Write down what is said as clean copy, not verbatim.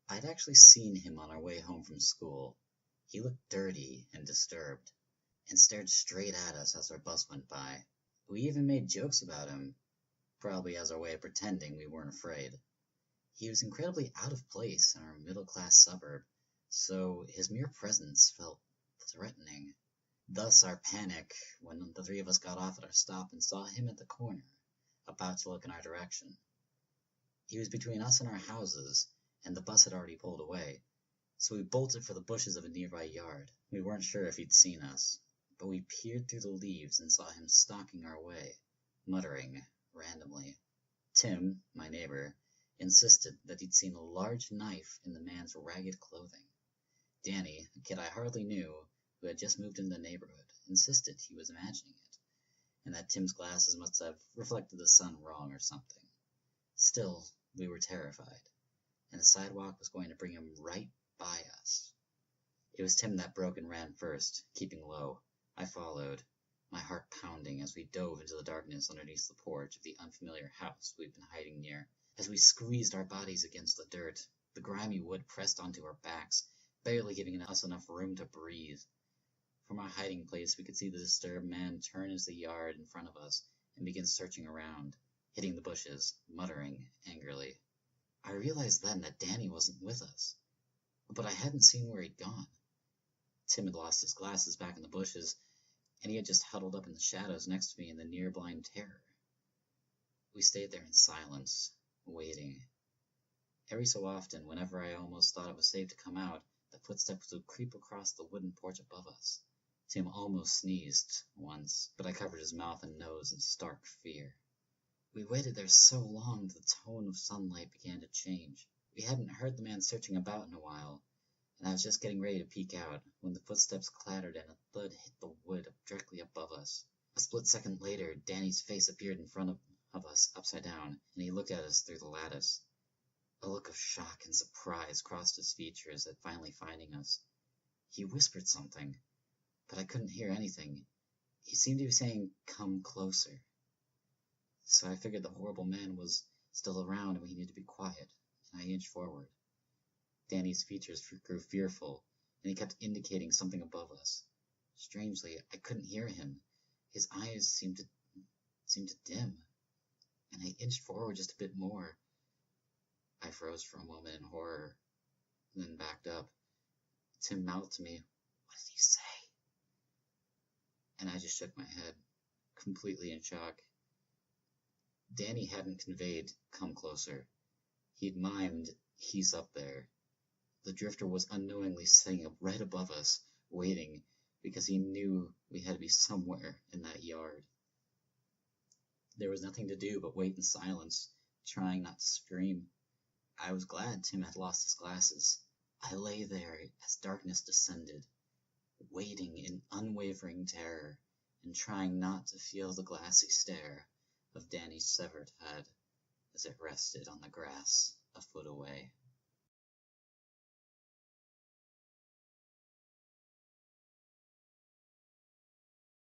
I'd actually seen him on our way home from school. He looked dirty and disturbed, and stared straight at us as our bus went by. We even made jokes about him, probably as our way of pretending we weren't afraid. He was incredibly out of place in our middle-class suburb, so his mere presence felt threatening. Thus our panic when the three of us got off at our stop and saw him at the corner, about to look in our direction. He was between us and our houses, and the bus had already pulled away, so we bolted for the bushes of a nearby yard. We weren't sure if he'd seen us, but we peered through the leaves and saw him stalking our way, muttering randomly. Tim, my neighbor, insisted that he'd seen a large knife in the man's ragged clothing. Danny, a kid I hardly knew, who had just moved into the neighborhood, insisted he was imagining it, and that Tim's glasses must have reflected the sun wrong or something. Still, we were terrified, and the sidewalk was going to bring him right by us. It was Tim that broke and ran first, keeping low. I followed, my heart pounding as we dove into the darkness underneath the porch of the unfamiliar house we'd been hiding near. As we squeezed our bodies against the dirt, the grimy wood pressed onto our backs, barely giving us enough room to breathe. From our hiding place, we could see the disturbed man turn into the yard in front of us and begin searching around, hitting the bushes, muttering angrily. I realized then that Danny wasn't with us, but I hadn't seen where he'd gone. Tim had lost his glasses back in the bushes, and he had just huddled up in the shadows next to me in the near-blind terror. We stayed there in silence, waiting. Every so often, whenever I almost thought it was safe to come out, the footsteps would creep across the wooden porch above us. Tim almost sneezed once, but I covered his mouth and nose in stark fear. We waited there so long the tone of sunlight began to change. We hadn't heard the man searching about in a while, and I was just getting ready to peek out when the footsteps clattered and a thud hit the wood directly above us. A split second later, Danny's face appeared in front of us, upside down, and he looked at us through the lattice. A look of shock and surprise crossed his features at finally finding us. He whispered something, but I couldn't hear anything. He seemed to be saying, "Come closer." So I figured the horrible man was still around and we needed to be quiet, and I inched forward. Danny's features grew fearful, and he kept indicating something above us. Strangely, I couldn't hear him. His eyes seemed to dim, and I inched forward just a bit more. I froze for a moment in horror, and then backed up. Tim mouthed to me, "What did he say?" And I just shook my head, completely in shock. Danny hadn't conveyed, "Come closer." He'd mimed, "He's up there." The drifter was unknowingly sitting up right above us, waiting, because he knew we had to be somewhere in that yard. There was nothing to do but wait in silence, trying not to scream. I was glad Tim had lost his glasses. I lay there as darkness descended, waiting in unwavering terror, and trying not to feel the glassy stare of Danny's severed head as it rested on the grass a foot away.